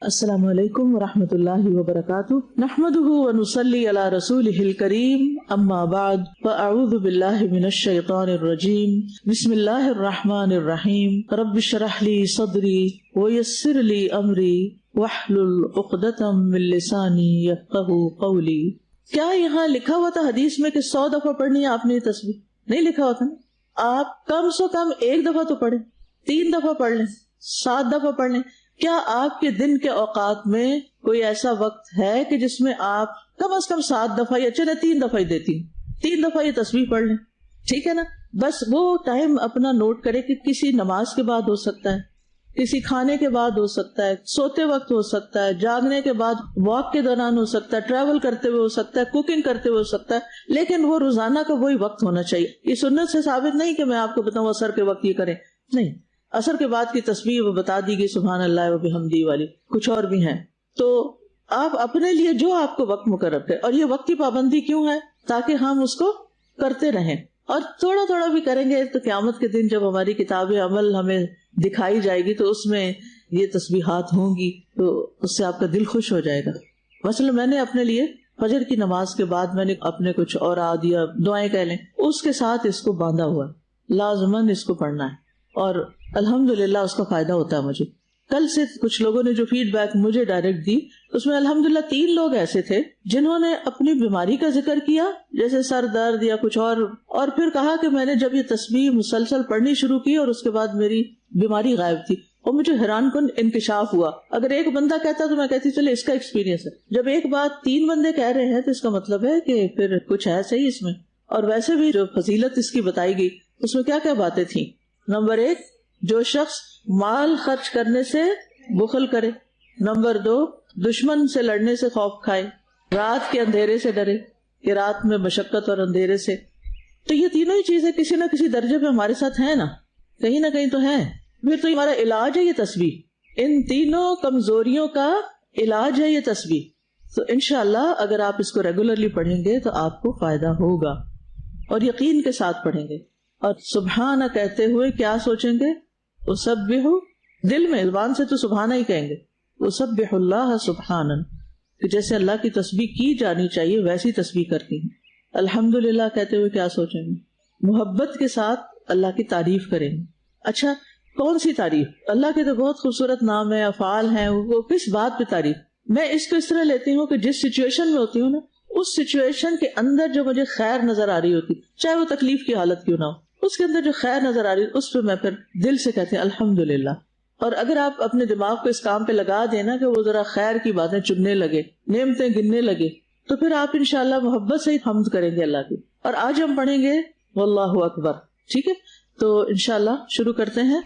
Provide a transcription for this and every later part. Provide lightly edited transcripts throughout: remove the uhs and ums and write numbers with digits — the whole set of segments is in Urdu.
السلام علیکم ورحمۃ اللہ وبرکاتہ، نحمده ونصلی علی رسولہ الکریم، اما بعد فاعوذ باللہ من الشیطان الرجیم، بسم اللہ الرحمن الرحیم، رب اشرح لی صدری ویسر لی امری واحلل عقدۃ من لسانی یفقہوا قولی۔ کیا یہاں لکھا ہوا تھا حدیث میں کہ 100 دفعہ پڑھنی ہے آپ نے یہ تسبیح؟ نہیں لکھا ہوا تھا نا۔ آپ کم سے کم 1 دفعہ تو پڑھیں، 3 دفعہ پڑھ لیں، 7 دفعہ پڑھ لیں۔ کیا آپ کے دن کے اوقات میں کوئی ایسا وقت ہے کہ جس میں آپ کم از کم 7 دفعہ یا چلے 3 دفعہ ہی دیتی ہوں، 3 دفعہ یہ تسبیح پڑھ لیں، ٹھیک ہے نا؟ بس وہ ٹائم اپنا نوٹ کرے کہ کسی نماز کے بعد ہو سکتا ہے، کسی کھانے کے بعد ہو سکتا ہے، سوتے وقت ہو سکتا ہے، جاگنے کے بعد، واک کے دوران ہو سکتا ہے، ٹریول کرتے ہوئے ہو سکتا ہے، کوکنگ کرتے ہوئے ہو سکتا ہے، لیکن وہ روزانہ کا وہی وقت ہونا چاہیے۔ یہ سنت سے ثابت نہیں کہ میں آپ کو بتاؤں عصر کے وقت یہ کریں، نہیں، عصر کے بعد کی تسبیح وہ بتا دی گئی، سبحان اللہ و بحمدہ والی، کچھ اور بھی ہیں۔ تو آپ اپنے لیے جو آپ کو وقت مقرر کریں، اور یہ وقت کی پابندی کیوں ہے؟ تاکہ ہم اس کو کرتے رہیں، اور تھوڑا تھوڑا بھی کریں گے تو قیامت کے دن جب ہماری کتاب عمل ہمیں دکھائی جائے گی تو اس میں یہ تسبیحات ہوں گی، تو اس سے آپ کا دل خوش ہو جائے گا۔ مثلا میں نے اپنے لیے فجر کی نماز کے بعد میں نے اپنے کچھ اوراد یا دعائیں کہہ لیں، اس کے ساتھ اس کو باندھا ہوا ہے، لازماً اس کو پڑھنا ہے، اور الحمدللہ اس کا فائدہ ہوتا ہے مجھے۔ کل سے کچھ لوگوں نے جو فیڈ بیک مجھے ڈائریکٹ دی، اس میں الحمدللہ 3 لوگ ایسے تھے جنہوں نے اپنی بیماری کا ذکر کیا، جیسے سر درد یا کچھ اور پھر کہا کہ میں نے جب یہ تسبیح مسلسل پڑھنی شروع کی اور اس کے بعد میری بیماری غائب تھی، اور مجھے حیران کن انکشاف ہوا۔ اگر ایک بندہ کہتا تو میں کہتی چلے اس کا ایکسپیرینس ہے، جب ایک بات 3 بندے کہہ رہے ہیں تو اس کا مطلب ہے کہ پھر کچھ ہے صحیح اس میں۔ اور ویسے بھی جو فضیلت اس کی بتائی گئی اس میں کیا کیا باتیں تھیں۔ نمبر 1، جو شخص مال خرچ کرنے سے بخل کرے۔ نمبر 2، دشمن سے لڑنے سے خوف کھائے، رات کے اندھیرے سے ڈرے، کہ رات میں مشقت اور اندھیرے سے۔ تو یہ تینوں ہی چیزیں کسی نہ کسی درجے پہ ہمارے ساتھ ہیں نا، کہیں نہ کہیں تو ہیں۔ پھر تو ہمارا علاج ہے یہ تسبیح، ان تینوں کمزوریوں کا علاج ہے یہ تسبیح۔ تو انشاءاللہ اگر آپ اس کو ریگولرلی پڑھیں گے تو آپ کو فائدہ ہوگا، اور یقین کے ساتھ پڑھیں گے، اور سبحانہ کہتے ہوئے کیا سوچیں گے؟ اسبح، دل میں، زبان سے تو سبحانہ ہی کہیں گے، اسبح اللہ سبحانہ، کہ جیسے اللہ کی تسبیح کی جانی چاہیے ویسی تسبیح کرتی ہیں۔ الحمدللہ کہتے ہوئے کیا سوچیں گے؟ محبت کے ساتھ اللہ کی تعریف کریں گے۔ اچھا، کون سی تعریف؟ اللہ کے تو بہت خوبصورت نام ہے، افعال ہیں، وہ کس بات پہ تعریف؟ میں اس کو اس طرح لیتی ہوں کہ جس سچویشن میں ہوتی ہوں نا، اس سچویشن کے اندر جو مجھے خیر نظر آ رہی ہوتی، چاہے وہ تکلیف کی حالت کیوں نہ ہو، اس کے اندر جو خیر نظر آ رہی ہے اس پہ میں پھر دل سے کہتے ہیں الحمدللہ۔ اور اگر آپ اپنے دماغ کو اس کام پہ لگا دیں نا کہ وہ ذرا خیر کی باتیں چننے لگے، نعمتیں گننے لگے، تو پھر آپ انشاءاللہ محبت سے ہی حمد کریں گے اللہ کی۔ اور آج ہم پڑھیں گے واللہ اکبر، ٹھیک ہے؟ تو انشاءاللہ شروع کرتے ہیں۔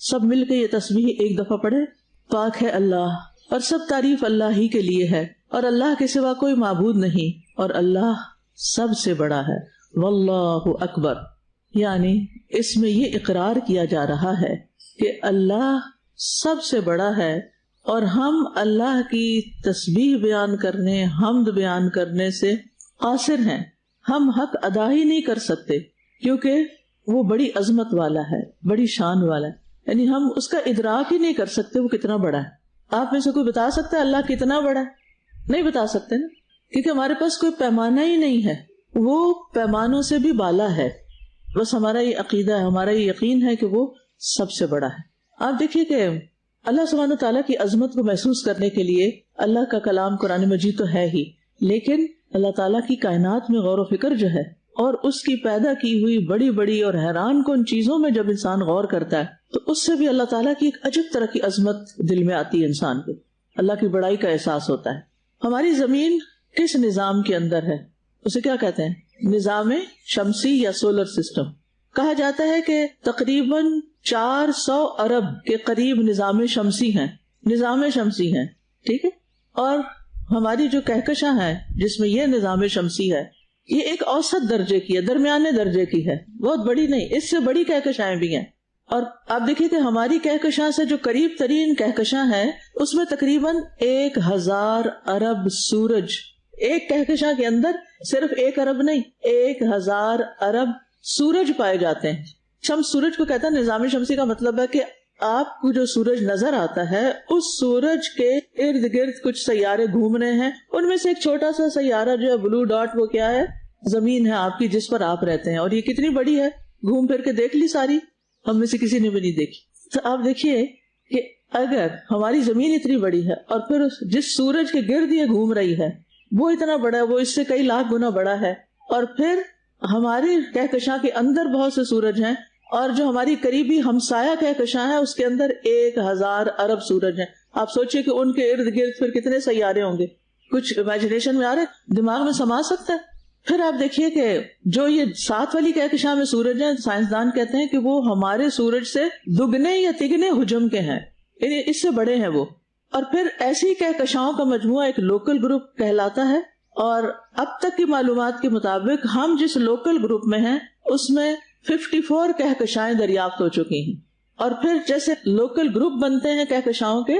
سب مل کے یہ تسبیح 1 دفعہ پڑھیں۔ پاک ہے اللہ، اور سب تعریف اللہ ہی کے لیے ہے، اور اللہ کے سوا کوئی معبود نہیں، اور اللہ سب سے بڑا ہے۔ واللہ اکبر، یعنی اس میں یہ اقرار کیا جا رہا ہے کہ اللہ سب سے بڑا ہے، اور ہم اللہ کی تسبیح بیان کرنے، حمد بیان کرنے سے قاصر ہیں، ہم حق ادا ہی نہیں کر سکتے، کیونکہ وہ بڑی عظمت والا ہے، بڑی شان والا ہے، یعنی ہم اس کا ادراک ہی نہیں کر سکتے وہ کتنا بڑا ہے۔ آپ میں سے کوئی بتا سکتا ہے اللہ کتنا بڑا ہے؟ نہیں بتا سکتے نا، کیونکہ ہمارے پاس کوئی پیمانہ ہی نہیں ہے، وہ پیمانوں سے بھی بالا ہے۔ بس ہمارا یہ عقیدہ ہے، ہمارا یہ یقین ہے کہ وہ سب سے بڑا ہے۔ آپ دیکھیے کہ اللہ سبحانہ تعالیٰ کی عظمت کو محسوس کرنے کے لیے اللہ کا کلام قرآن مجید تو ہے ہی، لیکن اللہ تعالیٰ کی کائنات میں غور و فکر جو ہے، اور اس کی پیدا کی ہوئی بڑی بڑی اور حیران کن چیزوں میں جب انسان غور کرتا ہے تو اس سے بھی اللہ تعالیٰ کی ایک عجب طرح کی عظمت دل میں آتی ہے، انسان کو اللہ کی بڑائی کا احساس ہوتا ہے۔ ہماری زمین کس نظام کے اندر ہے؟ اسے کیا کہتے ہیں؟ نظام شمسی یا سولر سسٹم۔ کہا جاتا ہے کہ تقریباً 400 ارب کے قریب نظام شمسی ہیں، ٹھیک ہے؟ اور ہماری جو کہکشاں ہے جس میں یہ نظام شمسی ہے، یہ ایک اوسط درجے کی ہے، درمیانے درجے کی ہے، بہت بڑی نہیں، اس سے بڑی کہکشائیں بھی ہیں۔ اور آپ دیکھیے کہ ہماری کہکشاں سے جو قریب ترین کہکشاں ہے اس میں تقریباً 1000 ارب سورج، ایک کہکشاں کے اندر صرف 1 ارب نہیں، 1000 ارب سورج پائے جاتے ہیں۔ شمس سورج کو کہتا ہے، نظام شمسی کا مطلب ہے کہ آپ کو جو سورج نظر آتا ہے اس سورج کے ارد گرد کچھ سیارے گھوم رہے ہیں، ان میں سے ایک چھوٹا سا سیارہ جو ہے بلو ڈاٹ، وہ کیا ہے؟ زمین ہے آپ کی، جس پر آپ رہتے ہیں. اور یہ کتنی بڑی ہے، گھوم پھر کے دیکھ لی ساری؟ ہم میں سے کسی نے بھی نہیں دیکھی. تو آپ دیکھیے کہ اگر ہماری زمین اتنی بڑی ہے اور پھر جس سورج کے گرد یہ گھوم رہی ہے وہ اتنا بڑا ہے، وہ اس سے کئی لاکھ گنا بڑا ہے، اور پھر ہماری کہکشاں کے اندر بہت سے سورج ہیں، اور جو ہماری قریبی ہمسایہ کہکشاں ہے اس کے اندر 1000 ارب سورج ہیں. آپ سوچئے کہ ان کے ارد گرد پھر کتنے سیارے ہوں گے. کچھ امیجنیشن میں آ رہے، دماغ میں سما سکتا ہے؟ پھر آپ دیکھیے کہ جو یہ 7 والی کہکشاں میں سورج ہیں، سائنسدان کہتے ہیں کہ وہ ہمارے سورج سے دگنے یا تگنے حجم کے ہیں، یعنی اس سے بڑے ہیں وہ. اور پھر ایسی کہکشاؤں کا مجموعہ ایک لوکل گروپ کہلاتا ہے. اور اب تک کی معلومات کے مطابق ہم جس لوکل گروپ میں ہیں اس میں 54 کہکشائیں دریافت ہو چکی ہیں. اور پھر جیسے لوکل گروپ بنتے ہیں کہکشاؤں کے،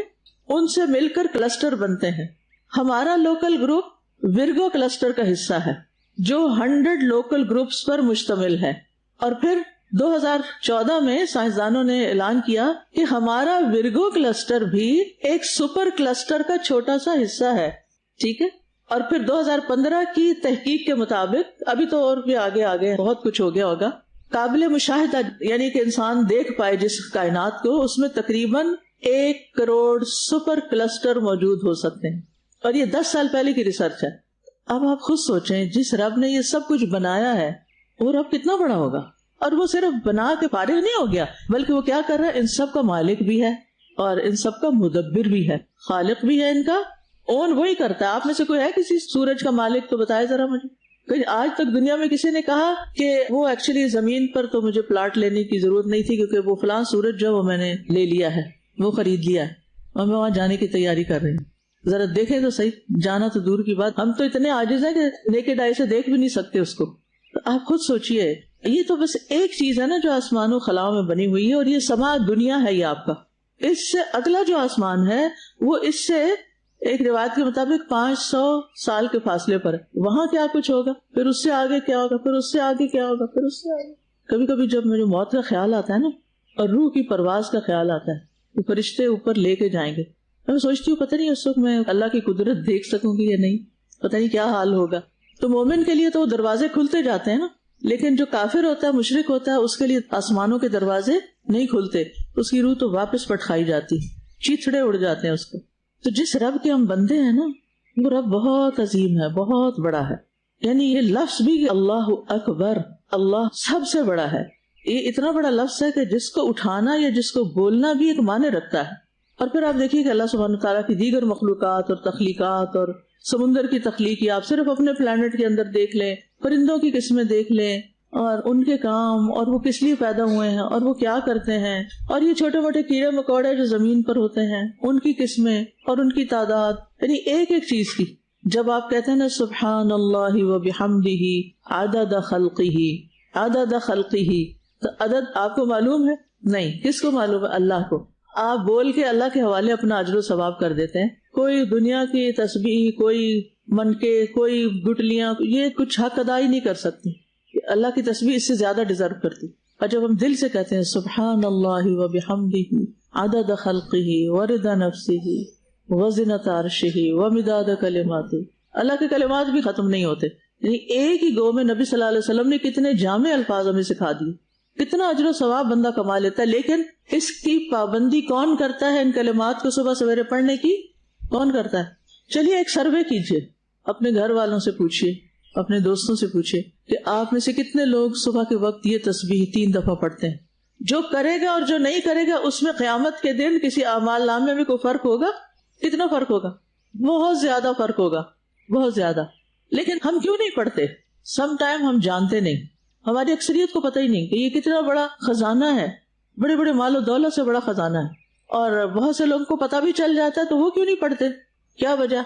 ان سے مل کر کلسٹر بنتے ہیں. ہمارا لوکل گروپ ورگو کلسٹر کا حصہ ہے جو 100 لوکل گروپس پر مشتمل ہے. اور پھر 2014 میں سائنسدانوں نے اعلان کیا کہ ہمارا ورگو کلسٹر بھی ایک سپر کلسٹر کا چھوٹا سا حصہ ہے. ٹھیک ہے. اور پھر 2015 کی تحقیق کے مطابق، ابھی تو اور بھی آگے بہت کچھ ہو گیا ہوگا، قابل مشاہدہ یعنی کہ انسان دیکھ پائے جس کائنات کو، اس میں تقریباً 1 کروڑ سپر کلسٹر موجود ہو سکتے ہیں. اور یہ 10 سال پہلے کی ریسرچ ہے. اب آپ خود سوچیں، جس رب نے یہ سب کچھ بنایا ہے وہ رب کتنا بڑا ہوگا. اور وہ صرف بنا کے فارغ نہیں ہو گیا، بلکہ وہ کیا کر رہا ہے؟ ان سب کا مالک بھی ہے اور ان سب کا مدبر بھی ہے، خالق بھی ہے. ان کا اون وہی کرتا ہے. آپ میں سے کوئی ہے کسی سورج کا مالک؟ تو بتائے ذرا مجھے. کہ آج تک دنیا میں کسی نے کہا کہ وہ ایکچولی زمین پر تو مجھے پلاٹ لینے کی ضرورت نہیں تھی، کیونکہ وہ فلاں سورج جو وہ میں نے لے لیا ہے، وہ خرید لیا ہے اور میں وہاں جانے کی تیاری کر رہی ہوں. ذرا دیکھیں تو صحیح، جانا تو دور کی بات، ہم تو اتنے عاجز ہیں کہ نیکڈ آئی سے دیکھ بھی نہیں سکتے اس کو. تو آپ خود سوچئے، یہ تو بس ایک چیز ہے نا جو آسمان و خلاؤں میں بنی ہوئی ہے، اور یہ سما دنیا ہے یہ آپ کا. اس سے اگلا جو آسمان ہے وہ اس سے ایک روایت کے مطابق 500 سال کے فاصلے پر ہے. وہاں کیا کچھ ہوگا، پھر اس سے آگے کیا ہوگا، پھر اس سے آگے کیا ہوگا، پھر اس سے آگے. کبھی کبھی جب مجھے موت کا خیال آتا ہے نا، اور روح کی پرواز کا خیال آتا ہے کہ فرشتے اوپر لے کے جائیں گے، میں سوچتی ہوں پتہ نہیں اس وقت میں اللہ کی قدرت دیکھ سکوں گی یا نہیں، پتہ نہیں کیا حال ہوگا. تو مومن کے لیے تو وہ دروازے کھلتے جاتے ہیں نا، لیکن جو کافر ہوتا ہے، مشرک ہوتا ہے، اس کے لیے آسمانوں کے دروازے نہیں کھلتے، اس کی روح تو واپس پٹکھائی جاتی، چیتھڑے اڑ جاتے ہیں اس کو. تو جس رب کے ہم بندے ہیں نا، وہ رب بہت عظیم ہے، بہت بڑا ہے. یعنی یہ لفظ بھی اللہ اکبر، اللہ سب سے بڑا ہے، یہ اتنا بڑا لفظ ہے کہ جس کو اٹھانا یا جس کو بولنا بھی ایک معنی رکھتا ہے. اور پھر آپ دیکھیے کہ اللہ سبحانہ تعالیٰ کی دیگر مخلوقات اور تخلیقات، اور سمندر کی تخلیق، آپ صرف اپنے پلانٹ کے اندر دیکھ لیں، پرندوں کی قسمیں دیکھ لیں، اور ان کے کام، اور وہ کس لیے پیدا ہوئے ہیں اور وہ کیا کرتے ہیں، اور یہ چھوٹے موٹے کیڑے مکوڑے جو زمین پر ہوتے ہیں ان کی قسمیں اور ان کی تعداد، یعنی ایک ایک چیز کی. جب آپ کہتے ہیں نا سبحان اللہ وبحمدہ عدد خلقہ، عدد خلقہ، تو عدد آپ کو معلوم ہے؟ نہیں. کس کو معلوم ہے؟ اللہ کو. آپ بول کے اللہ کے حوالے اپنا اجر و ثواب کر دیتے ہیں. کوئی دنیا کی تسبیح، کوئی منکے، کوئی گٹلیاں، یہ کچھ حق ادا ہی نہیں کر سکتی. اللہ کی تسبیح اس سے زیادہ ڈیزرو کرتی. اور جب ہم دل سے کہتے ہیں سبحان اللہ وبحمدہ عدد خلقہ ورضا نفسہ وزنۃ عرشہ ومداد کلماتہ، اللہ کے کلمات بھی ختم نہیں ہوتے. یعنی ایک ہی گو میں نبی صلی اللہ علیہ وسلم نے کتنے جامع الفاظ ہمیں سکھا دیے، کتنا اجر و ثواب بندہ کما لیتا ہے. لیکن اس کی پابندی کون کرتا ہے؟ ان کلمات کو صبح سویرے پڑھنے کی کون کرتا ہے؟ چلیے ایک سروے کیجئے، اپنے گھر والوں سے پوچھئے، اپنے دوستوں سے پوچھئے کہ آپ میں سے کتنے لوگ صبح کے وقت یہ تسبیح 3 دفعہ پڑھتے ہیں. جو کرے گا اور جو نہیں کرے گا، اس میں قیامت کے دن کسی اعمال نامے میں کوئی فرق ہوگا؟ کتنا فرق ہوگا؟ بہت زیادہ فرق ہوگا، بہت زیادہ. لیکن ہم کیوں نہیں پڑھتے؟ سم ٹائم ہم جانتے نہیں، ہماری اکثریت کو پتہ ہی نہیں کہ یہ کتنا بڑا خزانہ ہے، بڑے بڑے مال و دولت سے بڑا خزانہ ہے. اور بہت سے لوگوں کو پتہ بھی چل جاتا ہے تو وہ کیوں نہیں پڑھتے؟ کیا وجہ؟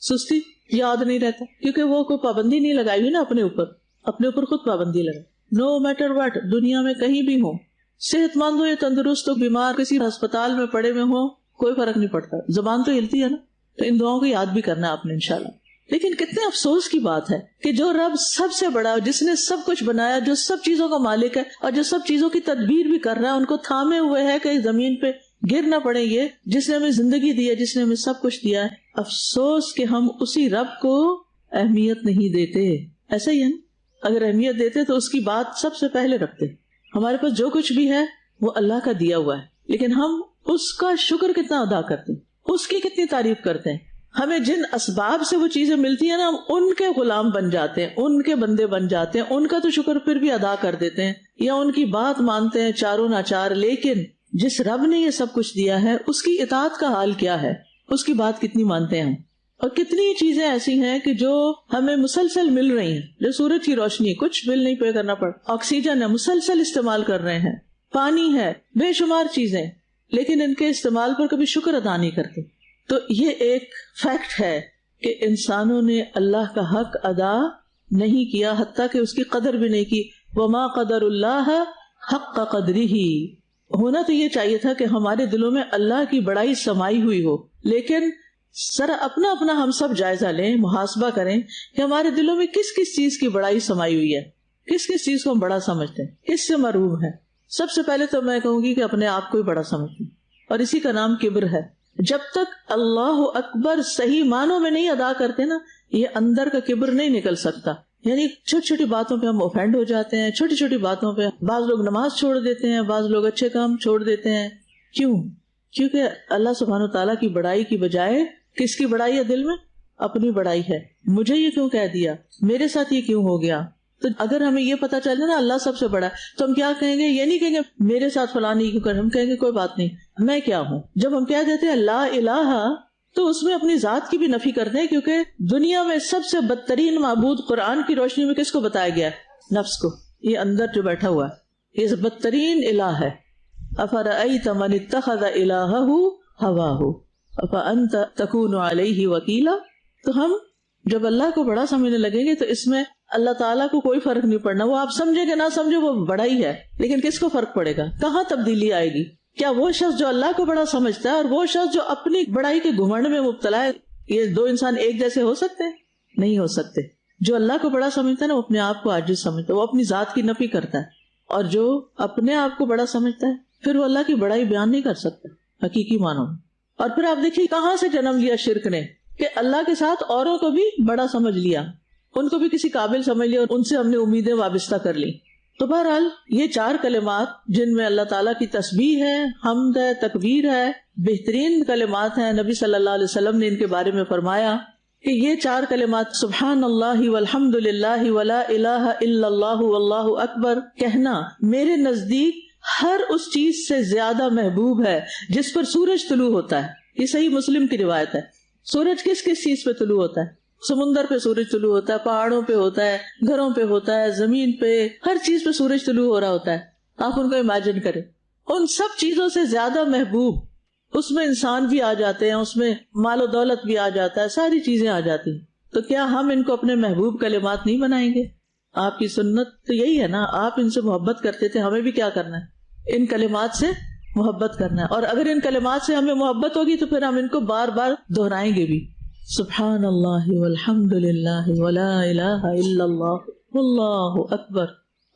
سستی، یاد نہیں رہتا، کیونکہ وہ کوئی پابندی نہیں لگائی ہوئی نا اپنے اوپر خود پابندی لگائے. نو میٹر واٹ، دنیا میں کہیں بھی ہو، صحت مند ہو یا تندرست ہو، بیمار کسی ہسپتال میں پڑے ہوئے ہو، کوئی فرق نہیں پڑتا، زبان تو ہلتی ہے نا. تو ان دعاؤں کو یاد بھی کرنا ہے آپ نے انشاءاللہ لیکن کتنے افسوس کی بات ہے کہ جو رب سب سے بڑا، جس نے سب کچھ بنایا، جو سب چیزوں کا مالک ہے اور جو سب چیزوں کی تدبیر بھی کر رہا ہے، ان کو تھامے ہوئے ہے کہ زمین پہ گر نہ پڑے، یہ جس نے ہمیں زندگی دی ہے، جس نے ہمیں سب کچھ دیا ہے، افسوس کہ ہم اسی رب کو اہمیت نہیں دیتے. ایسا ہی ہے نا، اگر اہمیت دیتے تو اس کی بات سب سے پہلے رکھتے. ہمارے پاس جو کچھ بھی ہے وہ اللہ کا دیا ہوا ہے، لیکن ہم اس کا شکر کتنا ادا کرتے ہیں، اس کی کتنی تعریف کرتے ہیں. ہمیں جن اسباب سے وہ چیزیں ملتی ہیں نا، ہم ان کے غلام بن جاتے ہیں، ان کے بندے بن جاتے ہیں، ان کا تو شکر پھر بھی ادا کر دیتے ہیں یا ان کی بات مانتے ہیں چاروں ناچار. لیکن جس رب نے یہ سب کچھ دیا ہے اس کی اطاعت کا حال کیا ہے، اس کی بات کتنی مانتے ہیں ہم. اور کتنی چیزیں ایسی ہیں کہ جو ہمیں مسلسل مل رہی ہیں، جو سورج کی روشنی، کچھ بل نہیں پے کرنا پڑ، آکسیجن ہے مسلسل استعمال کر رہے ہیں، پانی ہے، بے شمار چیزیں، لیکن ان کے استعمال پر کبھی شکر ادا نہیں کرتے. تو یہ ایک فیکٹ ہے کہ انسانوں نے اللہ کا حق ادا نہیں کیا، حتیٰ کہ اس کی قدر بھی نہیں کی. وما قدر اللہ حق قدرہ. ہونا تو یہ چاہیے تھا کہ ہمارے دلوں میں اللہ کی بڑائی سمائی ہوئی ہو، لیکن ذرا اپنا اپنا ہم سب جائزہ لیں، محاسبہ کریں کہ ہمارے دلوں میں کس کس چیز کی بڑائی سمائی ہوئی ہے، کس کس چیز کو ہم بڑا سمجھتے ہیں، کس سے محروم ہے. سب سے پہلے تو میں کہوں گی کہ اپنے آپ کو ہی بڑا سمجھیں، اور اسی کا نام کبر ہے. جب تک اللہ اکبر صحیح معنوں میں نہیں ادا کرتے نا، یہ اندر کا کبر نہیں نکل سکتا. یعنی چھوٹی چھوٹی باتوں پہ ہم اوفینڈ ہو جاتے ہیں، چھوٹی چھوٹی باتوں پہ بعض لوگ نماز چھوڑ دیتے ہیں، بعض لوگ اچھے کام چھوڑ دیتے ہیں. کیوں؟ کیونکہ اللہ سبحانہ وتعالیٰ کی بڑائی کی بجائے کس کی بڑائی ہے دل میں؟ اپنی بڑائی ہے. مجھے یہ کیوں کہہ دیا، میرے ساتھ یہ کیوں ہو گیا. تو اگر ہمیں یہ پتا چلے نا اللہ سب سے بڑا ہے تو ہم کیا کہیں گے؟ یہ نہیں کہیں گے میرے ساتھ فلاں نہیں کیوں کر، ہم کہیں گے کوئی بات نہیں، میں کیا ہوں. جب ہم کہہ دیتے ہیں لا الہ تو اس میں اپنی ذات کی بھی نفی کرتے ہیں، کیونکہ دنیا میں سب سے بدترین معبود قرآن کی روشنی میں کس کو بتایا گیا ہے؟ نفس کو. یہ اندر جو بیٹھا ہوا ہے یہ بدترین الہ ہے. افرأیت من اتخذ الہہ ہواہ افانت تکون علیہ وکیلا. تو ہم جب اللہ کو بڑا سمجھنے لگیں گے تو اس میں اللہ تعالیٰ کو کوئی فرق نہیں پڑنا. وہ آپ سمجھے کہ نہ سمجھے وہ بڑا ہی ہے، لیکن کس کو فرق پڑے گا؟ کہاں تبدیلی آئے گی؟ کیا وہ شخص جو اللہ کو بڑا سمجھتا ہے اور وہ شخص جو اپنی بڑائی کے گھمنڈ میں مبتلا ہے، یہ دو انسان ایک جیسے ہو سکتے ہیں؟ نہیں ہو سکتے. جو اللہ کو بڑا سمجھتا ہے نا وہ اپنے آپ کو عاجز سمجھتا ہے، وہ اپنی ذات کی نفی کرتا ہے. اور جو اپنے آپ کو بڑا سمجھتا ہے پھر وہ اللہ کی بڑائی بیان نہیں کر سکتا حقیقی معنوں میں. اور پھر آپ دیکھیے کہاں سے جنم لیا شرک نے، کہ اللہ کے ساتھ اوروں کو بھی بڑا سمجھ لیا، ان کو بھی کسی قابل سمجھ لیا اور ان سے ہم نے امیدیں وابستہ کر لی. تو بہرحال یہ چار کلمات جن میں اللہ تعالیٰ کی تسبیح ہے، حمد ہے، تکبیر ہے، بہترین کلمات ہیں. نبی صلی اللہ علیہ وسلم نے ان کے بارے میں فرمایا کہ یہ چار کلمات سبحان اللہ والحمد للہ ولا الہ الا اللہ واللہ اکبر کہنا میرے نزدیک ہر اس چیز سے زیادہ محبوب ہے جس پر سورج طلوع ہوتا ہے. یہ صحیح مسلم کی روایت ہے. سورج کس کس چیز پہ طلوع ہوتا ہے؟ سمندر پہ سورج طلوع ہوتا ہے، پہاڑوں پہ ہوتا ہے، گھروں پہ ہوتا ہے، زمین پہ، ہر چیز پہ سورج طلوع ہو رہا ہوتا ہے. آپ ان کو امیجن کریں. ان سب چیزوں سے زیادہ محبوب، اس میں انسان بھی آ جاتے ہیں، اس میں مال و دولت بھی آ جاتا ہے، ساری چیزیں آ جاتی ہیں. تو کیا ہم ان کو اپنے محبوب کلمات نہیں بنائیں گے؟ آپ کی سنت تو یہی ہے نا، آپ ان سے محبت کرتے تھے، ہمیں بھی کیا کرنا ہے؟ ان کلمات سے محبت کرنا ہے. اور اگر ان کلمات سے ہمیں محبت ہوگی تو پھر ہم ان کو بار بار دہرائیں گے بھی. سبحان اللہ والحمد للہ ولا الہ الا اللہ واللہ اکبر.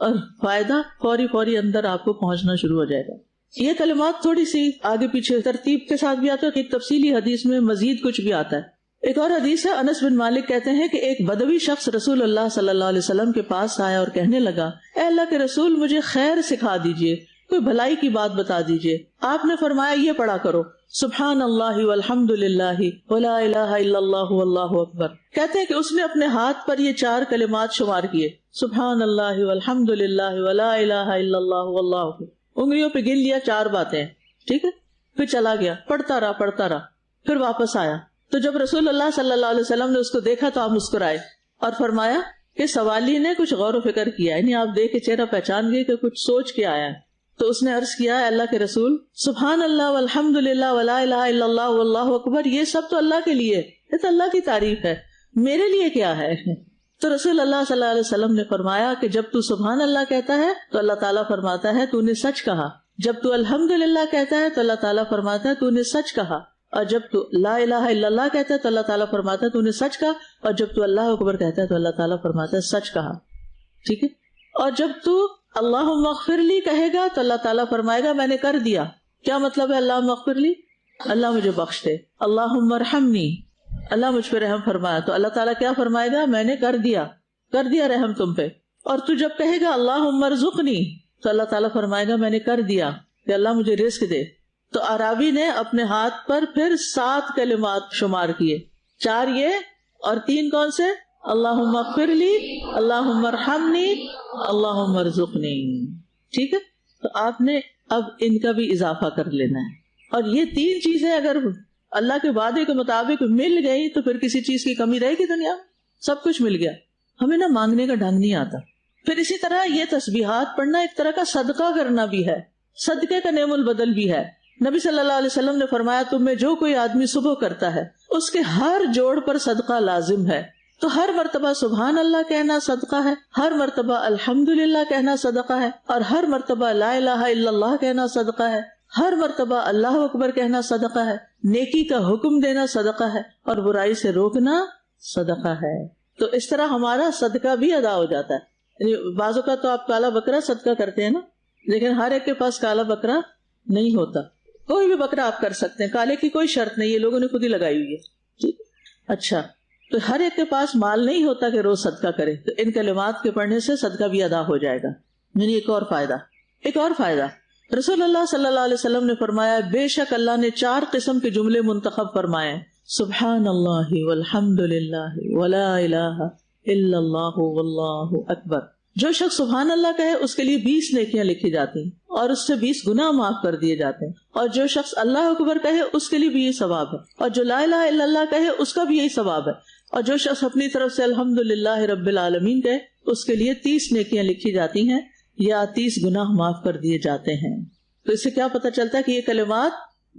اور فائدہ فوری اندر آپ کو پہنچنا شروع ہو جائے گا. یہ کلمات تھوڑی سی آگے پیچھے ترتیب کے ساتھ بھی آتا ہے، ایک تفصیلی حدیث میں مزید کچھ بھی آتا ہے. ایک اور حدیث ہے، انس بن مالک کہتے ہیں کہ ایک بدوی شخص رسول اللہ صلی اللہ علیہ وسلم کے پاس آیا اور کہنے لگا، اے اللہ کے رسول مجھے خیر سکھا دیجئے، کوئی بھلائی کی بات بتا دیجئے. آپ نے فرمایا یہ پڑھا کرو، سبحان اللہ والحمد للہ ولا الہ الا اللہ واللہ اکبر. کہتے ہیں کہ اس نے اپنے ہاتھ پر یہ چار کلمات شمار کیے، سبحان اللہ والحمد للہ ولا الہ الا اللہ واللہ اکبر. انگلیوں پہ گن لیا چار باتیں، ٹھیک ہے. پھر چلا گیا، پڑھتا رہا، پھر واپس آیا. تو جب رسول اللہ صلی اللہ علیہ وسلم نے اس کو دیکھا تو آپ مسکرائے اور فرمایا کہ سوالی نے کچھ غور و فکر کیا، یعنی آپ دیکھ کے چہرہ پہچان گئے کہ کچھ سوچ کے آیا ہے. تو اس نے عرض کیا، اللہ کے رسول سبحان اللہ والحمد للہ ولا الہ الا اللہ واللہ اکبر یہ سب تو اللہ کے لیے، یہ تو اللہ کی تعریف ہے، میرے لیے کیا ہے؟ تو رسول اللہ صلی اللہ علیہ وسلم نے فرمایا کہ جب تو سبحان اللہ کہتا ہے تو اللہ تعالیٰ فرماتا ہے تو نے سچ کہا، جب تو الحمد للہ کہتا ہے تو اللہ تعالیٰ فرماتا ہے تو نے سچ کہا، اور جب تو لا الہ الا اللہ کہتا ہے تو اللہ تعالیٰ فرماتا ہے تو نے سچ کہا، اور جب تو اللہ اکبر کہتا ہے تو اللہ تعالیٰ فرماتا ہے سچ کہا. ٹھیک ہے. اور جب تو اللہم اغفر لی کہے گا تو اللہ تعالیٰ فرمائے گا میں نے کر دیا. کیا مطلب ہے اللہم اغفر لی؟ اللہ مجھے بخش دے. اللہم ارحمنی، اللہ مجھ پہ رحم فرمایا، تو اللہ تعالیٰ کیا فرمائے گا؟ میں نے کر دیا رحم تم پہ. اور تو جب کہے گا اللہم ارزقنی تو اللہ تعالیٰ فرمائے گا میں نے کر دیا کہ اللہ مجھے رزق دے. تو عرابی نے اپنے ہاتھ پر پھر 7 کلمات شمار کیے، 4 یہ اور 3 کون سے؟ اللہم اغفر لی، اللہم ارحمنی، اللہم ارزقنی. ٹھیک ہے. تو آپ نے اب ان کا بھی اضافہ کر لینا ہے. اور یہ 3 چیزیں اگر اللہ کے وعدے کے مطابق مل گئی تو پھر کسی چیز کی کمی رہے گی دنیا میں؟ سب کچھ مل گیا. ہمیں نہ مانگنے کا ڈھنگ نہیں آتا. پھر اسی طرح یہ تسبیحات پڑھنا ایک طرح کا صدقہ کرنا بھی ہے، صدقے کا نعم البدل بھی ہے. نبی صلی اللہ علیہ وسلم نے فرمایا تم میں جو کوئی آدمی صبح کرتا ہے اس کے ہر جوڑ پر صدقہ لازم ہے. تو ہر مرتبہ سبحان اللہ کہنا صدقہ ہے، ہر مرتبہ الحمدللہ کہنا صدقہ ہے، اور ہر مرتبہ لا الہ الا اللہ کہنا صدقہ ہے، ہر مرتبہ اللہ اکبر کہنا صدقہ ہے، نیکی کا حکم دینا صدقہ ہے، اور برائی سے روکنا صدقہ ہے. تو اس طرح ہمارا صدقہ بھی ادا ہو جاتا ہے. یعنی بعض اوقات تو آپ کالا بکرا صدقہ کرتے ہیں نا، لیکن ہر ایک کے پاس کالا بکرا نہیں ہوتا. کوئی بھی بکرا آپ کر سکتے ہیں، کالے کی کوئی شرط نہیں، یہ لوگوں نے خود ہی لگائی ہوئی ہے. اچھا، تو ہر ایک کے پاس مال نہیں ہوتا کہ روز صدقہ کرے، تو ان کلمات کے پڑھنے سے صدقہ بھی ادا ہو جائے گا. یعنی ایک اور فائدہ رسول اللہ صلی اللہ علیہ وسلم نے فرمایا بے شک اللہ نے 4 قسم کے جملے منتخب فرمائے: سبحان اللہ والحمد للہ ولا الہ الا اللہ واللہ اکبر. جو شخص سبحان اللہ کہے اس کے لیے 20 نیکیاں لکھی جاتی ہیں اور اس سے 20 گناہ معاف کر دیے جاتے ہیں. اور جو شخص اللہ اکبر کہے اس کے لیے بھی یہ ثواب ہے، اور جو لا الہ الا اللہ کہے اس کا بھی یہی ثواب ہے. اور جو شخص اپنی طرف سے الحمدللہ رب العالمین کہے اس کے لیے 30 نیکیاں لکھی جاتی ہیں یا 30 گناہ معاف کر دیے جاتے ہیں. تو اس سے کیا پتہ چلتا ہے کہ یہ کلمات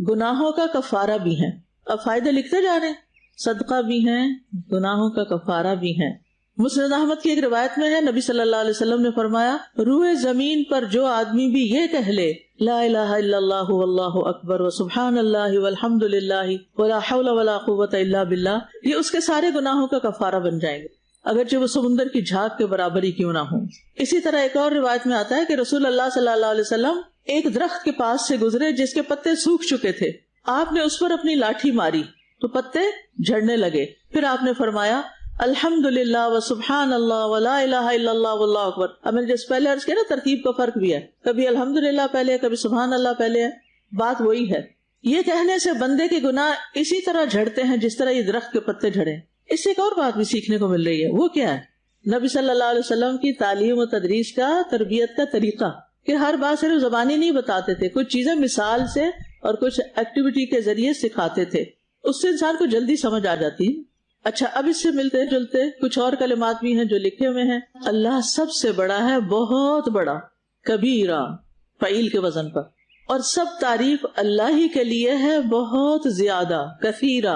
گناہوں کا کفارہ بھی ہیں. اب فائدے لکھتے جا رہے ہیں، صدقہ بھی ہیں، گناہوں کا کفارہ بھی ہیں. مسند احمد کی ایک روایت میں ہے نبی صلی اللہ علیہ وسلم نے فرمایا روح زمین پر جو آدمی بھی یہ کہہ لے لا الہ الا اللہ واللہ اکبر وسبحان اللہ والحمد للہ ولا حول ولا قوۃ الا باللہ، یہ اس کے سارے گناہوں کا کفارہ بن جائیں گے، اگرچہ وہ سمندر کی جھاگ کے برابر ہی کیوں نہ ہوں. اسی طرح ایک اور روایت میں آتا ہے کہ رسول اللہ صلی اللہ علیہ وسلم ایک درخت کے پاس سے گزرے جس کے پتے سوکھ چکے تھے. آپ نے اس پر اپنی لاٹھی ماری تو پتے جھڑنے لگے. پھر آپ نے فرمایا الحمدللہ وسبحان اللہ ولا الہ الا اللہ واللہ اکبر. اب میں نے جس پہلے عرض کیا نا ترتیب کا فرق بھی ہے، کبھی الحمدللہ پہلے ہے، کبھی سبحان اللہ پہلے ہے، بات وہی ہے. یہ کہنے سے بندے کے گناہ اسی طرح جھڑتے ہیں جس طرح یہ درخت کے پتے جھڑے. اس سے ایک اور بات بھی سیکھنے کو مل رہی ہے، وہ کیا ہے؟ نبی صلی اللہ علیہ وسلم کی تعلیم و تدریس کا، تربیت کا طریقہ کہ ہر بات صرف زبانی نہیں بتاتے تھے، کچھ چیزیں مثال سے اور کچھ ایکٹیویٹی کے ذریعے سکھاتے تھے، اس سے انسان کو جلدی سمجھ آ جاتی. اچھا، اب اس سے ملتے جلتے کچھ اور کلمات بھی ہیں جو لکھے ہوئے ہیں. اللہ سب سے بڑا ہے، بہت بڑا، کبیرہ فعیل کے وزن پر، اور سب تعریف اللہ ہی کے لیے ہے، بہت زیادہ، کثیرہ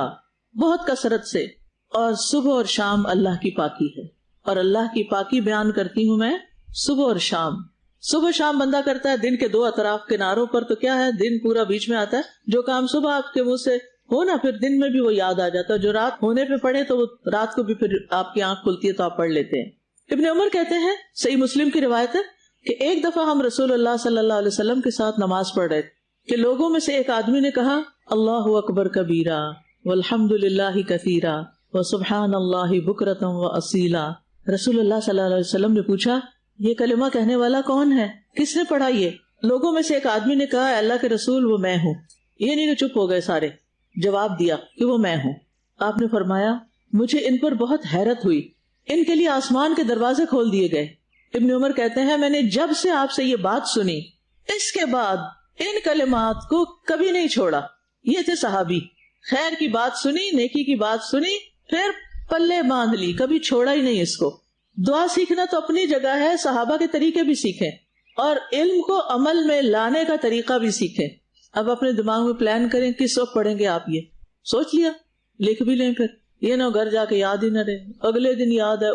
بہت کثرت سے. اور صبح اور شام اللہ کی پاکی ہے، اور اللہ کی پاکی بیان کرتی ہوں میں صبح اور شام. صبح شام بندہ کرتا ہے دن کے 2 اطراف کناروں پر، تو کیا ہے دن پورا بیچ میں آتا ہے. جو کام صبح آپ کے منہ سے ہو نا پھر دن میں بھی وہ یاد آ جاتا ہے، جو رات ہونے پہ پڑھے تو وہ رات کو بھی پھر آپ کی آنکھ کھلتی ہے تو آپ پڑھ لیتے ہیں. ابن عمر کہتے ہیں، صحیح مسلم کی روایت ہے کہ ایک دفعہ ہم رسول اللہ صلی اللہ علیہ وسلم کے ساتھ نماز پڑھ رہے کہ لوگوں میں سے ایک آدمی نے کہا اللہ اکبر کبیرہ والحمد للہ کثیرہ وسبحان اللہ بکرۃ واصیلا. رسول اللہ صلی اللہ علیہ وسلم نے پوچھا یہ کلمہ کہنے والا کون ہے، کس نے پڑھا؟ یہ لوگوں میں سے ایک آدمی نے کہا اللہ کے رسول وہ میں ہوں. یہ نہیں کہ چپ ہو گئے سارے، جواب دیا کہ وہ میں ہوں. آپ نے فرمایا مجھے ان پر بہت حیرت ہوئی، ان کے لیے آسمان کے دروازے کھول دیے گئے. ابن عمر کہتے ہیں میں نے جب سے آپ سے یہ بات سنی اس کے بعد ان کلمات کو کبھی نہیں چھوڑا. یہ تھے صحابی، خیر کی بات سنی، نیکی کی بات سنی، پھر پلے باندھ لی، کبھی چھوڑا ہی نہیں اس کو. دعا سیکھنا تو اپنی جگہ ہے، صحابہ کے طریقے بھی سیکھیں اور علم کو عمل میں لانے کا طریقہ بھی سیکھیں. اب اپنے دماغ میں پلان کریں کس وقت پڑھیں گے آپ، یہ سوچ لیا، لکھ بھی لیں، پھر یہ نہ گھر جا کے یاد ہی نہ رہے، اگلے دن یاد ہے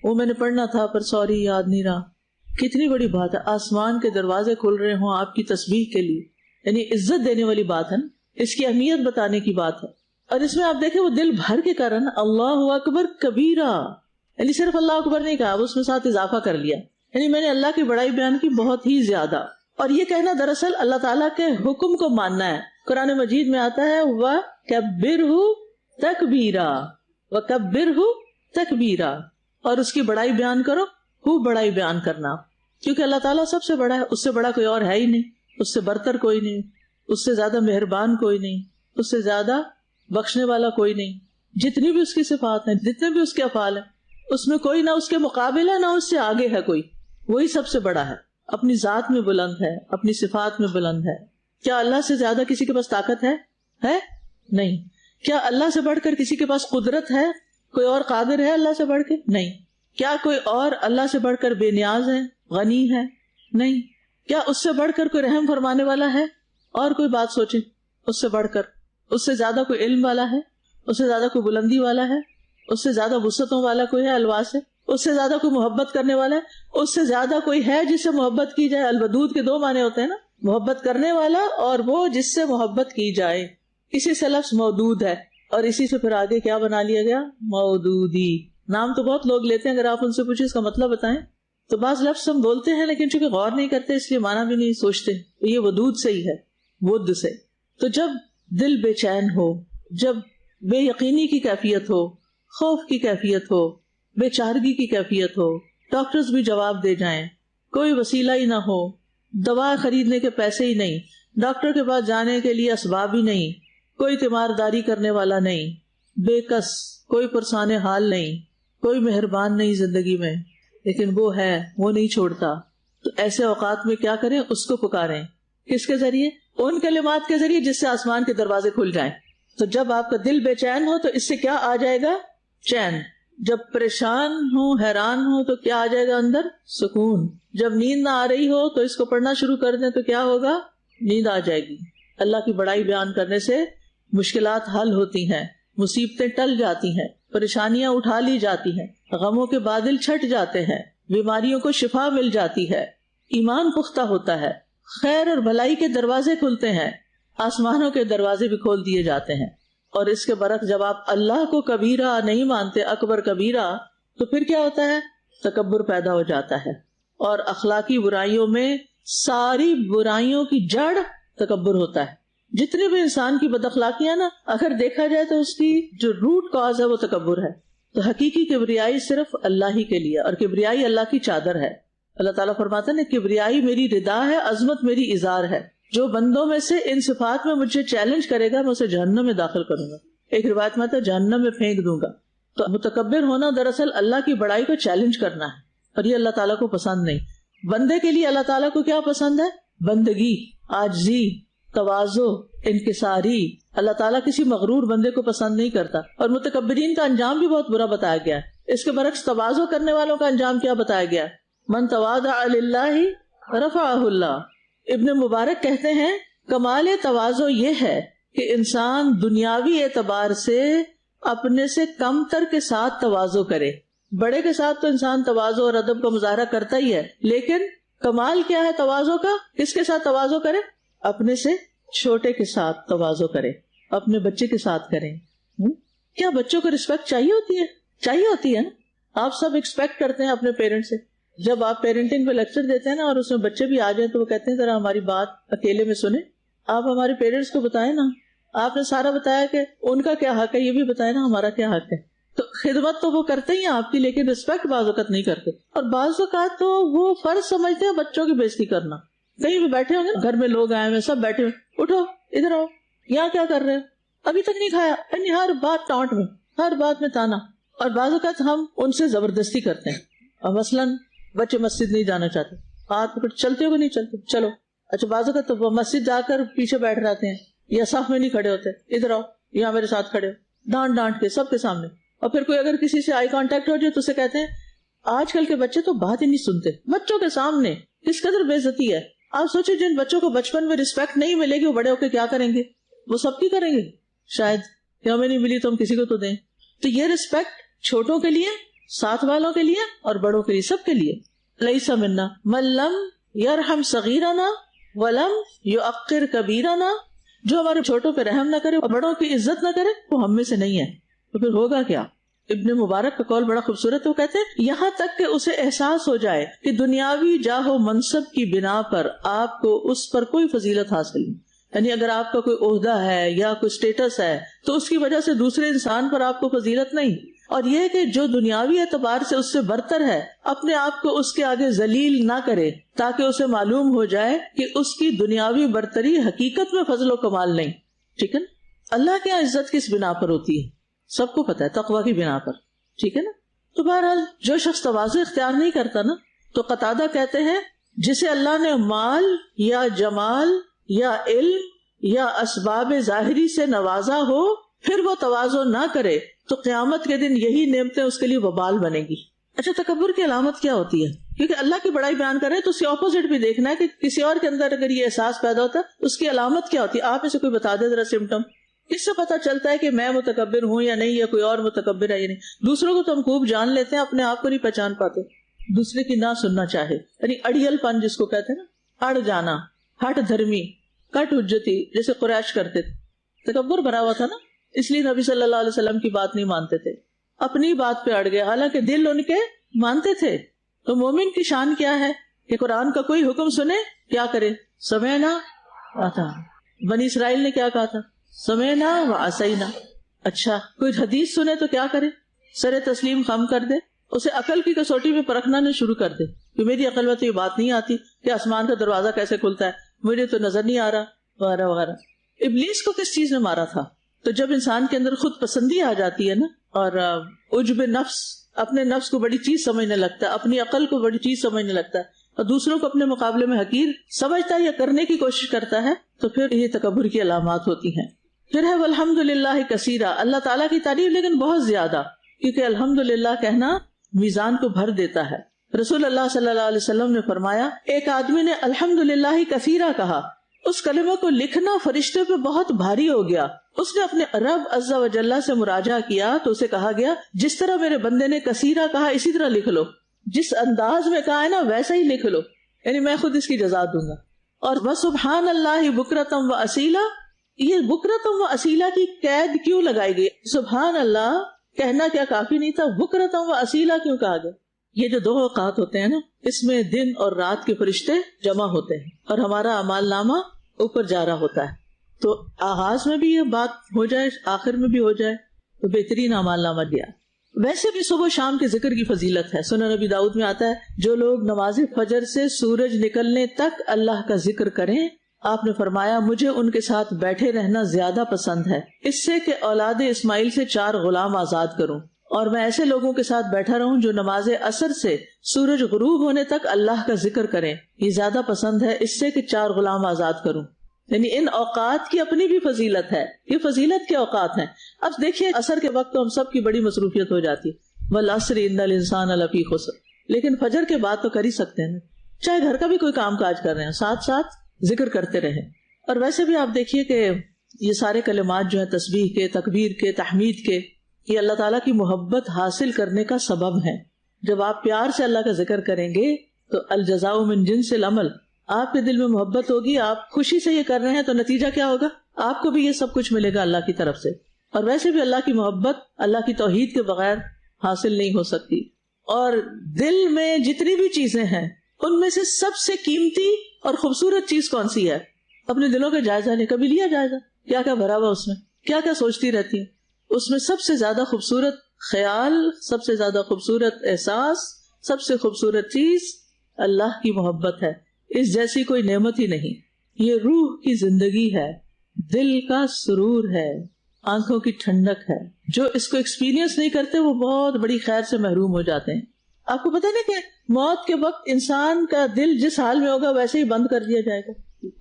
وہ میں نے پڑھنا تھا پر سوری یاد نہیں رہا. کتنی بڑی بات ہے، آسمان کے دروازے کھل رہے ہوں آپ کی تسبیح کے لیے، یعنی عزت دینے والی بات ہے نا. اس کی اہمیت بتانے کی بات ہے. اور اس میں آپ دیکھیں وہ دل بھر کے کر رہا نا, اللہ اکبر کبیرہ, یعنی صرف اللہ اکبر نہیں کہا, اس میں ساتھ اضافہ کر لیا, یعنی میں نے اللہ کی بڑائی بیان کی بہت ہی زیادہ. اور یہ کہنا دراصل اللہ تعالیٰ کے حکم کو ماننا ہے. قرآن مجید میں آتا ہے وَكَبِّرْهُ تَكْبِيرًا, وَكَبِّرْهُ تَكْبِيرًا, اور اس کی بڑائی بیان کرو, خوب بڑائی بیان کرنا, کیونکہ اللہ تعالیٰ سب سے بڑا ہے, اس سے بڑا کوئی اور ہے ہی نہیں, اس سے برتر کوئی نہیں, اس سے زیادہ مہربان کوئی نہیں, اس سے زیادہ بخشنے والا کوئی نہیں. جتنی بھی اس کی صفات ہیں, جتنے بھی اس کے افعال ہیں, اس میں کوئی نہ اس کے مقابل ہے نہ اس سے آگے ہے کوئی, وہی سب سے بڑا ہے, اپنی ذات میں بلند ہے, اپنی صفات میں بلند ہے. کیا اللہ سے زیادہ کسی کے پاس طاقت ہے؟ نہیں. کیا اللہ سے بڑھ کر کسی کے پاس قدرت ہے؟ کوئی اور قادر ہے اللہ سے بڑھ کے؟ نہیں. کیا کوئی اور اللہ سے بڑھ کر بے نیاز ہے, غنی ہے؟ نہیں. کیا اس سے بڑھ کر کوئی رحم فرمانے والا ہے؟ اور کوئی بات سوچیں, اس سے بڑھ کر, اس سے زیادہ کوئی علم والا ہے, اس سے زیادہ کوئی بلندی والا ہے, اس سے زیادہ وسعتوں والا کوئی ہے, الواس ہے, اس سے زیادہ کوئی محبت کرنے والا ہے, اس سے زیادہ کوئی ہے جس سے محبت کی جائے. الودود کے دو معنی ہوتے ہیں نا, محبت کرنے والا اور وہ جس سے محبت کی جائے. اسی سے لفظ مودود ہے, اور اسی سے پھر آگے کیا بنا لیا گیا؟ مودودی. نام تو بہت لوگ لیتے ہیں, اگر آپ ان سے پوچھیں اس کا مطلب بتائیں, تو بعض لفظ ہم بولتے ہیں لیکن چونکہ غور نہیں کرتے اس لیے معنی بھی نہیں سوچتے. یہ ودود سے ہی ہے, ود سے. تو جب دل بے چین ہو, جب بے یقینی کی کیفیت ہو, خوف کی کیفیت ہو, بے چارگی کی کیفیت ہو, ڈاکٹرز بھی جواب دے جائیں, کوئی وسیلہ ہی نہ ہو, دوا خریدنے کے پیسے ہی نہیں, ڈاکٹر کے پاس جانے کے لیے اسباب ہی نہیں, کوئی تیمارداری کرنے والا نہیں, بے کس, کوئی پرسان حال نہیں, کوئی مہربان نہیں زندگی میں, لیکن وہ ہے, وہ نہیں چھوڑتا. تو ایسے اوقات میں کیا کریں؟ اس کو پکاریں. کس کے ذریعے؟ ان کلمات کے ذریعے جس سے آسمان کے دروازے کھل جائیں. تو جب آپ کا دل بے چین ہو تو اس سے کیا آ جائے گا؟ چین. جب پریشان ہو, حیران ہو, تو کیا آ جائے گا اندر؟ سکون. جب نیند نہ آ رہی ہو تو اس کو پڑھنا شروع کر دیں تو کیا ہوگا؟ نیند آ جائے گی. اللہ کی بڑائی بیان کرنے سے مشکلات حل ہوتی ہیں, مصیبتیں ٹل جاتی ہیں, پریشانیاں اٹھا لی جاتی ہیں, غموں کے بادل چھٹ جاتے ہیں, بیماریوں کو شفا مل جاتی ہے, ایمان پختہ ہوتا ہے, خیر اور بھلائی کے دروازے کھلتے ہیں, آسمانوں کے دروازے بھی کھول دیے جاتے ہیں. اور اس کے برعکس جب آپ اللہ کو کبیرہ نہیں مانتے, اکبر کبیرہ, تو پھر کیا ہوتا ہے؟ تکبر پیدا ہو جاتا ہے. اور اخلاقی برائیوں میں ساری برائیوں کی جڑ تکبر ہوتا ہے. جتنے بھی انسان کی بد اخلاقیاں نا, اگر دیکھا جائے تو اس کی جو روٹ کاز ہے وہ تکبر ہے. تو حقیقی کبریائی صرف اللہ ہی کے لیے, اور کبریائی اللہ کی چادر ہے. اللہ تعالیٰ فرماتا ہے نا, کبریائی میری ردا ہے, عظمت میری ازار ہے. جو بندوں میں سے ان صفات میں مجھے چیلنج کرے گا میں اسے جہنم میں داخل کروں گا. ایک روایت میں آتا ہے جہنم میں پھینک دوں گا. تو متکبر ہونا دراصل اللہ کی بڑائی کو چیلنج کرنا ہے, اور یہ اللہ تعالیٰ کو پسند نہیں. بندے کے لیے اللہ تعالیٰ کو کیا پسند ہے؟ بندگی, عاجزی, تواضع, انکساری. اللہ تعالیٰ کسی مغرور بندے کو پسند نہیں کرتا. اور متکبرین کا انجام بھی بہت برا بتایا گیا ہے. اس کے برعکس تواضع کرنے والوں کا انجام کیا بتایا گیا ہے؟ من تواضع للہ رفعہ اللہ. ابن مبارک کہتے ہیں کمال تواضع یہ ہے کہ انسان دنیاوی اعتبار سے اپنے سے کم تر کے ساتھ تواضع کرے. بڑے کے ساتھ تو انسان تواضع اور ادب کا مظاہرہ کرتا ہی ہے, لیکن کمال کیا ہے تواضع کا؟ کس کے ساتھ تواضع کرے؟ اپنے سے چھوٹے کے ساتھ تواضع کرے, اپنے بچے کے ساتھ کریں. کیا بچوں کو رسپیکٹ چاہیے ہوتی ہے؟ چاہیے ہوتی ہے نا. آپ سب ایکسپیکٹ کرتے ہیں اپنے پیرنٹ سے. جب آپ پیرنٹنگ پہ لیکچر دیتے ہیں نا اور اس میں بچے بھی آ جائیں تو وہ کہتے ہیں ذرا ہماری بات اکیلے میں سنیں, آپ ہمارے پیرنٹس کو بتائیں نا, آپ نے سارا بتایا کہ ان کا کیا حق ہے, یہ بھی بتائیں نا ہمارا کیا حق ہے. تو خدمت تو وہ کرتے ہی ہیں آپ کی, لیکن رسپیکٹ بعض اوقات نہیں کرتے. اور بعض اوقات تو وہ فرض سمجھتے ہیں بچوں کی بےزتی کرنا. کہیں بھی بیٹھے ہوں گے, گھر میں لوگ آئے ہوئے, سب بیٹھے ہوئے, اٹھو ادھر آؤ, یہاں کیا کر رہے ہو, ابھی تک نہیں کھایا, یعنی ہر بات ٹانٹ میں, ہر بات میں تانا. اور بعض اوقات ہم ان سے زبردستی کرتے ہیں. اور مثلاً بچے مسجد نہیں جانا چاہتے, ہاتھ پکڑ, چلتے ہو کہ نہیں چلتے, چلو. اچھا بعض اوقات تو مسجد جا کر پیچھے بیٹھ جاتے ہیں یا صف میں نہیں کھڑے ہوتے, ادھر آؤ یہاں میرے ساتھ کھڑے ہو, ڈانٹ ڈانٹ کے سب کے سامنے. اور پھر کوئی اگر کسی سے آئی کانٹیکٹ ہو جائے تو اسے کہتے ہیں آج کل کے بچے تو بات ہی نہیں سنتے, بچوں کے سامنے کس قدر بے عزتی ہے. آپ سوچیں جن بچوں کو بچپن میں رسپیکٹ نہیں ملے گی وہ بڑے ہو کے کیا کریں گے؟ وہ سب کی کریں گے شاید, کہ ہمیں نہیں ملی تو ہم کسی کو تو دیں. تو یہ رسپیکٹ چھوٹوں کے لیے, ساتھ والوں کے لیے اور بڑوں کے لیے, سب کے لیے. لیس منا من لم یرحم صغیرنا ولم یعقر کبیرنا جو ہمارے چھوٹوں پہ رحم نہ کرے اور بڑوں کی عزت نہ کرے وہ ہم میں سے نہیں ہے. تو پھر ہوگا کیا؟ ابن مبارک کا قول بڑا خوبصورت. وہ کہتے ہیں یہاں تک کہ اسے احساس ہو جائے کہ دنیاوی جاہ و منصب کی بنا پر آپ کو اس پر کوئی فضیلت حاصل نہیں. یعنی اگر آپ کا کوئی عہدہ ہے یا کوئی سٹیٹس ہے تو اس کی وجہ سے دوسرے انسان پر آپ کو فضیلت نہیں. اور یہ کہ جو دنیاوی اعتبار سے اس سے برتر ہے اپنے آپ کو اس کے آگے ذلیل نہ کرے تاکہ اسے معلوم ہو جائے کہ اس کی دنیاوی برتری حقیقت میں فضل و کمال نہیں. ٹھیک ہے نا؟ اللہ کے یہاں عزت کس بنا پر ہوتی ہے سب کو پتا ہے، تقوی کی بنا پر. ٹھیک ہے نا؟ تو بہرحال جو شخص تواضع اختیار نہیں کرتا نا، تو قتادہ کہتے ہیں جسے اللہ نے مال یا جمال یا علم یا اسباب ظاہری سے نوازا ہو پھر وہ تواضع نہ کرے تو قیامت کے دن یہی نعمتیں اس کے لیے وبال بنے گی. اچھا، تکبر کی علامت کیا ہوتی ہے؟ کیونکہ اللہ کی بڑائی بیان کرے تو اس کے اپوزٹ بھی دیکھنا ہے کہ کسی اور کے اندر اگر یہ احساس پیدا ہوتا ہے اس کی علامت کیا ہوتی ہے. آپ اسے کوئی بتا دے ذرا سمٹم، اس سے پتا چلتا ہے کہ میں متکبر ہوں یا نہیں، یا کوئی اور متکبر ہے یا نہیں. دوسروں کو تو ہم خوب جان لیتے ہیں، اپنے آپ کو نہیں پہچان پاتے. دوسرے کی نہ سننا چاہے، یعنی اڑیل پن جس کو کہتے ہیں نا، اڑ جانا، ہٹ دھرمی، کٹ حجتی، جیسے قریش کرتے تھے. تکبر بھرا ہوا تھا نا، اس لیے نبی صلی اللہ علیہ وسلم کی بات نہیں مانتے تھے، اپنی بات پہ اڑ گئے حالانکہ دل ان کے مانتے تھے. تو مومن کی شان کیا ہے کہ قرآن کا کوئی حکم سنے کیا کرے؟ سمعنا وَأَطَعْنَا. بنی اسرائیل نے کیا کہا تھا؟ سمعنا وعصینا. اچھا، کوئی حدیث سنے تو کیا کرے؟ سر تسلیم خم کر دے، اسے عقل کی کسوٹی میں پرکھنا نہ شروع کر دے کہ میری عقل میں تو یہ بات نہیں آتی کہ آسمان کا دروازہ کیسے کھلتا ہے، مجھے تو نظر نہیں آ رہا، وغیرہ وغیرہ. ابلیس کو کس چیز نے مارا تھا؟ تو جب انسان کے اندر خود پسندی آ جاتی ہے نا، اور عجب نفس، اپنے نفس کو بڑی چیز سمجھنے لگتا ہے، اپنی عقل کو بڑی چیز سمجھنے لگتا ہے اور دوسروں کو اپنے مقابلے میں حقیر سمجھتا ہے یا کرنے کی کوشش کرتا ہے، تو پھر یہ تکبر کی علامات ہوتی ہیں. پھر ہے والحمدللہ کثیرا، اللہ تعالیٰ کی تعریف لیکن بہت زیادہ، کیونکہ الحمدللہ کہنا میزان کو بھر دیتا ہے. رسول اللہ صلی اللہ علیہ وسلم نے فرمایا ایک آدمی نے الحمدللہ کثیرا کہا، اس کلمہ کو لکھنا فرشتے پہ بہت بھاری ہو گیا. اس نے اپنے رب عز و جل سے مراجعہ کیا تو اسے کہا گیا جس طرح میرے بندے نے کثیرا کہا اسی طرح لکھ لو، جس انداز میں کہا ہے نا ویسا ہی لکھ لو، یعنی میں خود اس کی جزا دوں گا. اور وسبحان اللہ بکرتم و اصیلا، یہ بکرتم و اصیلا کی قید کیوں لگائی گئی؟ سبحان اللہ کہنا کیا کافی نہیں تھا؟ بکرتم و اصیلا کیوں کہا گیا؟ یہ جو دو اوقات ہوتے ہیں نا، اس میں دن اور رات کے فرشتے جمع ہوتے ہیں اور ہمارا اعمال نامہ اوپر جا رہا ہوتا ہے. تو آغاز میں بھی یہ بات ہو جائے، آخر میں بھی ہو جائے تو بہترین اعمال نامہ دیا. ویسے بھی صبح و شام کے ذکر کی فضیلت ہے. سنن نبی داؤد میں آتا ہے جو لوگ نماز فجر سے سورج نکلنے تک اللہ کا ذکر کریں، آپ نے فرمایا مجھے ان کے ساتھ بیٹھے رہنا زیادہ پسند ہے اس سے کہ اولاد اسماعیل سے 4 غلام آزاد کروں، اور میں ایسے لوگوں کے ساتھ بیٹھا رہوں جو نماز عصر سے سورج غروب ہونے تک اللہ کا ذکر کریں، یہ زیادہ پسند ہے اس سے کہ 4 غلام آزاد کروں. یعنی ان اوقات کی اپنی بھی فضیلت ہے. یہ فضیلت کے اوقات ہیں. اب دیکھیے عصر کے وقت تو ہم سب کی بڑی مصروفیت ہو جاتی ہے، والعصر ان الانسان لفی خسر، لیکن فجر کے بعد تو کر ہی سکتے ہیں، چاہے گھر کا بھی کوئی کام کاج کر رہے ہیں ساتھ ساتھ ذکر کرتے رہیں. اور ویسے بھی آپ دیکھیے کہ یہ سارے کلمات جو ہیں تسبیح کے، تکبیر کے، تحمید کے، یہ اللہ تعالیٰ کی محبت حاصل کرنے کا سبب ہے. جب آپ پیار سے اللہ کا ذکر کریں گے تو الجزاء من جنس العمل، آپ کے دل میں محبت ہوگی، آپ خوشی سے یہ کر رہے ہیں تو نتیجہ کیا ہوگا؟ آپ کو بھی یہ سب کچھ ملے گا اللہ کی طرف سے. اور ویسے بھی اللہ کی محبت اللہ کی توحید کے بغیر حاصل نہیں ہو سکتی. اور دل میں جتنی بھی چیزیں ہیں ان میں سے سب سے قیمتی اور خوبصورت چیز کون سی ہے؟ اپنے دلوں کا جائزہ لیں. کبھی لیا جائزہ کیا کیا بھرا ہوا اس میں، کیا کیا سوچتی رہتی ہیں؟ اس میں سب سے زیادہ خوبصورت خیال، سب سے زیادہ خوبصورت احساس، سب سے خوبصورت چیز اللہ کی محبت ہے. اس جیسی کوئی نعمت ہی نہیں. یہ روح کی زندگی ہے، دل کا سرور ہے، آنکھوں کی ٹھنڈک ہے. جو اس کو ایکسپیرینس نہیں کرتے وہ بہت بڑی خیر سے محروم ہو جاتے ہیں. آپ کو پتہ نہیں کہ موت کے وقت انسان کا دل جس حال میں ہوگا ویسے ہی بند کر دیا جائے گا،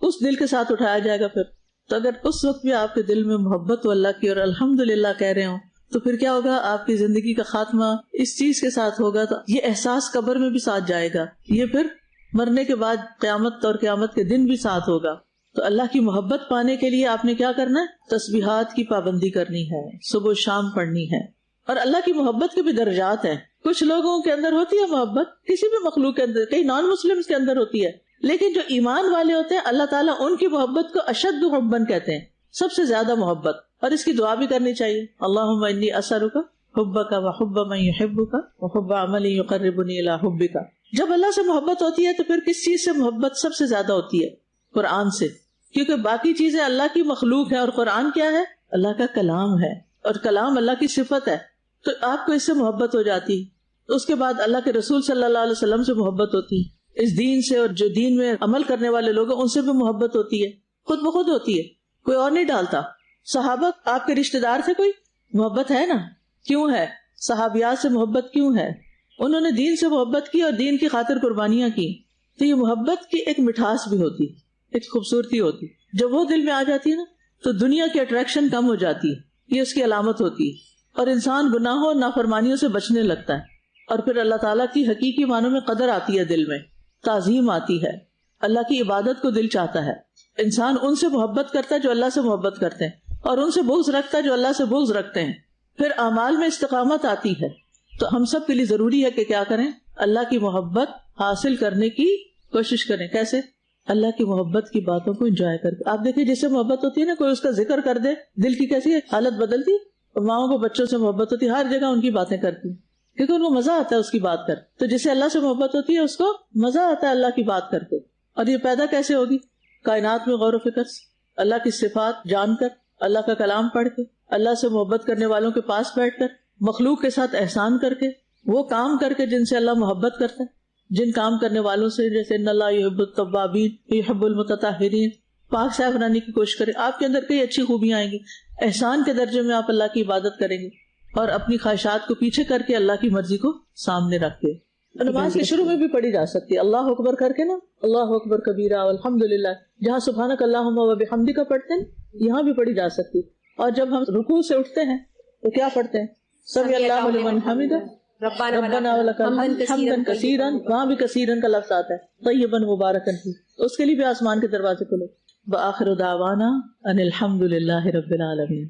اس دل کے ساتھ اٹھایا جائے گا. پھر تو اگر اس وقت بھی آپ کے دل میں محبت ہو اللہ کی اور الحمدللہ کہہ رہے ہوں تو پھر کیا ہوگا؟ آپ کی زندگی کا خاتمہ اس چیز کے ساتھ ہوگا. تو یہ احساس قبر میں بھی ساتھ جائے گا، یہ پھر مرنے کے بعد قیامت اور قیامت کے دن بھی ساتھ ہوگا. تو اللہ کی محبت پانے کے لیے آپ نے کیا کرنا ہے؟ تسبیحات کی پابندی کرنی ہے، صبح و شام پڑھنی ہے. اور اللہ کی محبت کے بھی درجات ہیں. کچھ لوگوں کے اندر ہوتی ہے محبت، کسی بھی مخلوق کے اندر، کئی نان مسلم کے اندر ہوتی ہے، لیکن جو ایمان والے ہوتے ہیں اللہ تعالیٰ ان کی محبت کو اشد حباً کہتے ہیں، سب سے زیادہ محبت، اور اس کی دعا بھی کرنی چاہیے، اللہم انی اسألک حبک وحب من یحبک وحب عمل یقربنی الی حبک۔ جب اللہ سے محبت ہوتی ہے تو پھر کس چیز سے محبت سب سے زیادہ ہوتی ہے؟ قرآن سے، کیونکہ باقی چیزیں اللہ کی مخلوق ہے اور قرآن کیا ہے؟ اللہ کا کلام ہے، اور کلام اللہ کی صفت ہے، تو آپ کو اس سے محبت ہو جاتی ہے۔ اس کے بعد اللہ کے رسول صلی اللہ علیہ وسلم سے محبت ہوتی ہے، اس دین سے، اور جو دین میں عمل کرنے والے لوگ ہیں ان سے بھی محبت ہوتی ہے، خود بخود ہوتی ہے، کوئی اور نہیں ڈالتا۔ صحابہ آپ کے رشتہ دار تھے، کوئی محبت ہے نا، کیوں ہے؟ صحابیات سے محبت کیوں ہے؟ انہوں نے دین سے محبت کی اور دین کی خاطر قربانیاں کی، تو یہ محبت کی ایک مٹھاس بھی ہوتی، ایک خوبصورتی ہوتی، جب وہ دل میں آ جاتی ہے نا تو دنیا کی اٹریکشن کم ہو جاتی ہے، یہ اس کی علامت ہوتی ہے، اور انسان گناہوں اور نافرمانیوں سے بچنے لگتا ہے، اور پھر اللہ تعالیٰ کی حقیقی معنوں میں قدر آتی ہے، دل میں تعظیم آتی ہے، اللہ کی عبادت کو دل چاہتا ہے، انسان ان سے محبت کرتا ہے جو اللہ سے محبت کرتے ہیں، اور ان سے بغض رکھتا ہے جو اللہ سے بغض رکھتے ہیں، پھر اعمال میں استقامت آتی ہے۔ تو ہم سب کے لیے ضروری ہے کہ کیا کریں؟ اللہ کی محبت حاصل کرنے کی کوشش کریں۔ کیسے؟ اللہ کی محبت کی باتوں کو انجوائے کر کے۔ آپ دیکھیں جس سے محبت ہوتی ہے نا، کوئی اس کا ذکر کر دے، دل کی کیسی حالت بدلتی، اور ماؤں کو بچوں سے محبت ہوتی ہے، ہر جگہ ان کی باتیں کرتی، کیونکہ ان کو مزہ آتا ہے اس کی بات کر۔ تو جس سے اللہ سے محبت ہوتی ہے اس کو مزہ آتا ہے اللہ کی بات کر کے۔ اور یہ پیدا کیسے ہوگی؟ کائنات میں غور و فکر سے، اللہ کی صفات جان کر، اللہ کا کلام پڑھ کے، اللہ سے محبت کرنے والوں کے پاس بیٹھ کر، مخلوق کے ساتھ احسان کر کے، وہ کام کر کے جن سے اللہ محبت کرتا ہے، جن کام کرنے والوں سے، جیسے ان اللہ یحب التوابین یحب المتطہرین، پاک صاف بنانے کی کوشش کریں، آپ کے اندر کئی اچھی خوبیاں آئیں گی، احسان کے درجے میں آپ اللہ کی عبادت کریں گے، اور اپنی خواہشات کو پیچھے کر کے اللہ کی مرضی کو سامنے رکھ کے۔ نماز کے شروع میں بھی پڑھی جا سکتی ہے، اللہ اکبر کر کے نا، اللہ اکبر کبیرہ والحمدللہ، جہاں سبحانک اللہم وبحمدک پڑھتے ہیں یہاں بھی پڑھی جا سکتی۔ اور جب ہم رکوع سے اٹھتے ہیں تو کیا پڑھتے ہیں؟ سمی اللہ لمن حمدہ ربنا ولک الحمد حمدا کثیرا، وہاں بھی کثیرا کا لفظ آتا ہے، طیبا مبارکا فیہ، اس کے لیے بھی آسمان کے دروازے کھلو۔ وآخر دعوانا ان الحمد للہ رب العالمین۔